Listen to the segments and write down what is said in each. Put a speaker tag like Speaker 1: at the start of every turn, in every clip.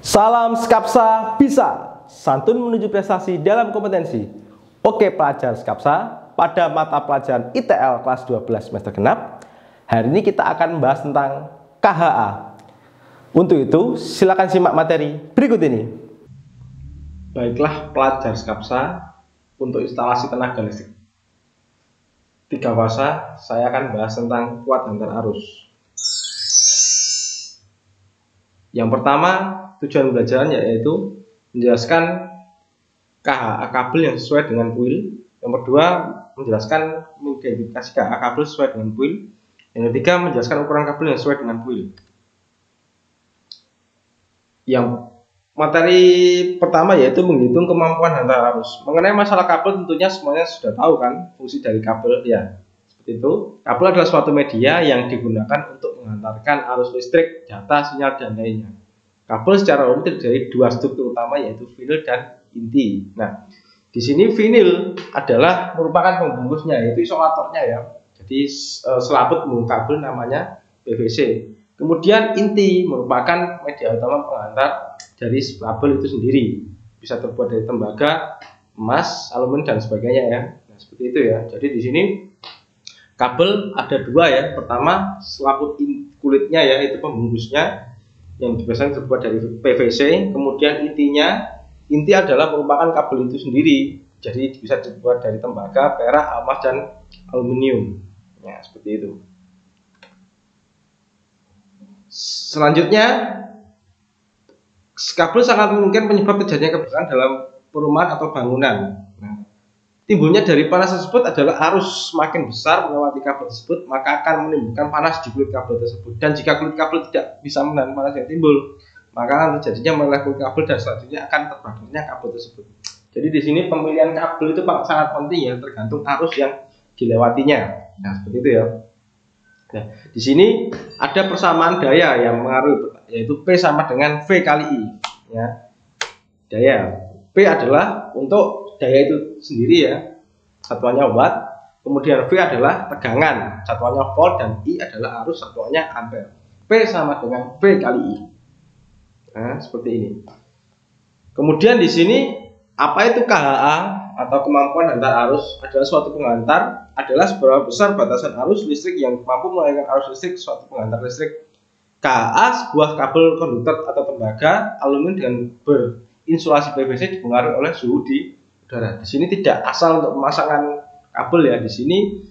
Speaker 1: Salam Skapsa bisa, santun menuju prestasi dalam kompetensi. Oke pelajar Skapsa, pada mata pelajaran ITL kelas 12 semester genap, hari ini kita akan membahas tentang KHA. Untuk itu, silakan simak materi berikut ini.
Speaker 2: Baiklah pelajar Skapsa, untuk instalasi tenaga listrik 3 fasa, saya akan bahas tentang kuat antar arus. Yang pertama, tujuan pembelajaran yaitu menjelaskan KHA kabel yang sesuai dengan kuil. Yang kedua, menjelaskan mengidentifikasi KHA kabel sesuai dengan kuil. Yang ketiga, menjelaskan ukuran kabel yang sesuai dengan kuil. Yang materi pertama yaitu menghitung kemampuan antar arus. Mengenai masalah kabel tentunya semuanya sudah tahu kan fungsi dari kabel ya. Seperti itu. Kabel adalah suatu media yang digunakan untuk mengantarkan arus listrik, data, sinyal dan lainnya. Kabel secara umum terdiri dari dua struktur utama yaitu vinil dan inti. Nah, di sini vinil adalah merupakan pembungkusnya yaitu isolatornya ya. Jadi selaput pembungkus kabel namanya PVC. Kemudian inti merupakan media utama pengantar dari kabel itu sendiri. Bisa terbuat dari tembaga, emas, aluminium dan sebagainya ya. Nah, seperti itu ya. Jadi di sini kabel ada dua ya. Pertama selaput kulitnya ya, itu pembungkusnya yang biasanya terbuat dari PVC. Kemudian inti adalah merupakan kabel itu sendiri. Jadi bisa terbuat dari tembaga, perak, emas dan aluminium. Ya, seperti itu. Selanjutnya, kabel sangat mungkin penyebab terjadinya kebakaran dalam perumahan atau bangunan. Nah, timbulnya dari panas tersebut adalah arus semakin besar melewati kabel tersebut, maka akan menimbulkan panas di kulit kabel tersebut. Dan jika kulit kabel tidak bisa menahan panas yang timbul, maka akan terjadinya meleleh kulit kabel dan selanjutnya akan terbakarnya kabel tersebut. Jadi di sini pemilihan kabel itu sangat penting ya, tergantung arus yang dilewatinya. Nah, seperti itu ya. Nah, di sini ada persamaan daya yang mengaruhi, yaitu P sama dengan V kali I. Ya. Daya P adalah untuk daya itu sendiri ya, satuannya watt. Kemudian V adalah tegangan, satuannya volt, dan I adalah arus, satuannya ampere. P sama dengan V kali I. Nah, seperti ini. Kemudian di sini apa itu KHA atau kemampuan antar arus? Adalah suatu pengantar, adalah seberapa besar batasan arus listrik yang mampu mengalirkan arus listrik suatu pengantar listrik. KHA sebuah kabel konduktor atau tembaga aluminium dengan berinsulasi PVC dipengaruhi oleh suhu di udara. Di sini tidak asal untuk pemasangan kabel ya. Di sini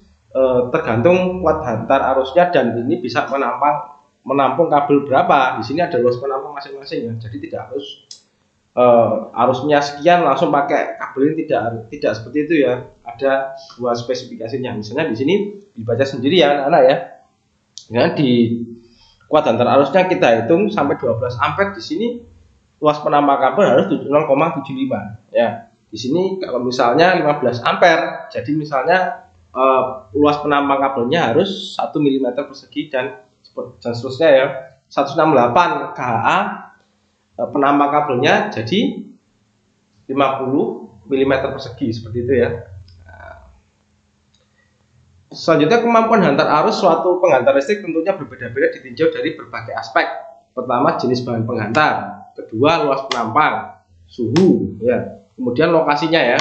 Speaker 2: tergantung kuat antar arusnya dan ini bisa menampung kabel berapa. Di sini ada luas penampung masing-masing ya. Jadi tidak harus arusnya sekian langsung pakai kabel ini, tidak seperti itu ya. Ada dua spesifikasinya. Misalnya di sini dibaca sendiri ya anak-anak ya. Nah, di kuat antar arusnya kita hitung sampai 12 ampere. Di sini luas penampang kabel harus 0,75 ya. Di sini kalau misalnya 15 ampere, jadi misalnya luas penampang kabelnya harus 1 mm persegi dan seterusnya ya. 168 KHA penampang kabelnya jadi 50 mm persegi seperti itu ya. Selanjutnya, kemampuan antar arus suatu penghantar listrik tentunya berbeda-beda ditinjau dari berbagai aspek. Pertama, jenis bahan penghantar. Kedua, luas penampang, suhu ya. Kemudian lokasinya ya.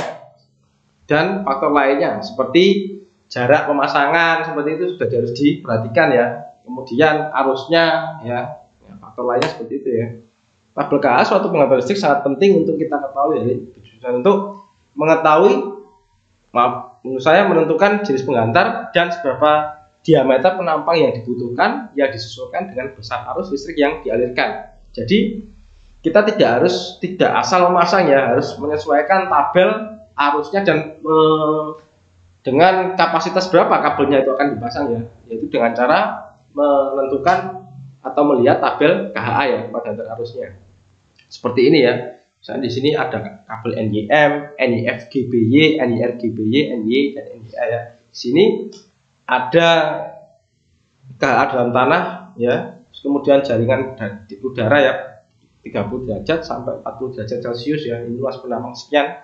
Speaker 2: Dan faktor lainnya seperti jarak pemasangan, seperti itu sudah harus diperhatikan ya. Kemudian arusnya ya. Faktor lainnya seperti itu ya. Tabel KHA suatu penghantar listrik sangat penting untuk kita ketahui ya. Tujuan untuk mengetahui, menurut saya menentukan jenis penghantar dan seberapa diameter penampang yang dibutuhkan yang disesuaikan dengan besar arus listrik yang dialirkan. Jadi kita tidak asal memasang ya, harus menyesuaikan tabel arusnya dan dengan kapasitas berapa kabelnya itu akan dipasang ya, yaitu dengan cara menentukan atau melihat tabel KHA ya, kuat antar arusnya. Seperti ini ya. Misalnya di sini ada kabel NYM, NIF GBY, NIR GBY, NY dan NIA ya. Di sini ada KHA dalam tanah ya. Kemudian jaringan di udara ya, 30 derajat sampai 40 derajat Celcius ya. Ini luas penampang sekian.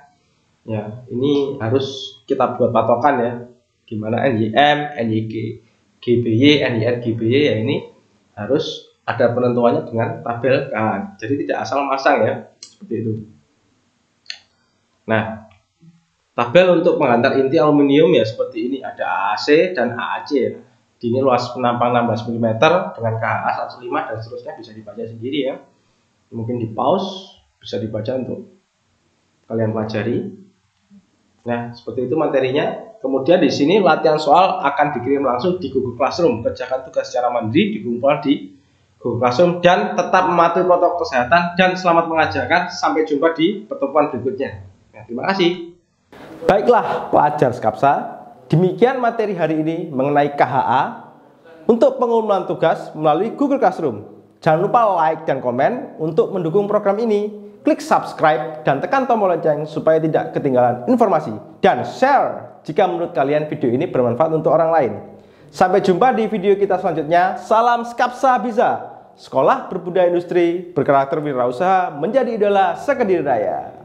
Speaker 2: Ya, ini harus kita buat patokan ya. Gimana NYM, NYG GBY, NIR GBY ya, ini harus ada penentuannya dengan tabel KH. Jadi tidak asal masang ya, seperti itu. Nah, tabel untuk penghantar inti aluminium ya seperti ini, ada AAC dan AAC ya. Ini luas penampang 16 mm dengan KHA 105 dan seterusnya, bisa dibaca sendiri ya. Mungkin di pause, bisa dibaca untuk kalian pelajari. Nah, seperti itu materinya. Kemudian di sini latihan soal akan dikirim langsung di Google Classroom. Kerjakan tugas secara mandiri, dikumpul di Google Classroom, dan tetap mematuhi protokol kesehatan, dan selamat mengajarkan. Sampai jumpa di pertemuan berikutnya. Nah, terima kasih.
Speaker 1: Baiklah pelajar Skapsa, demikian materi hari ini mengenai KHA. Untuk pengumpulan tugas melalui Google Classroom, jangan lupa like dan komen untuk mendukung program ini. Klik subscribe dan tekan tombol lonceng supaya tidak ketinggalan informasi. Dan share jika menurut kalian video ini bermanfaat untuk orang lain. Sampai jumpa di video kita selanjutnya. Salam Skapsa Bisa. Sekolah berbudaya industri, berkarakter wirausaha, menjadi idola sekediri raya.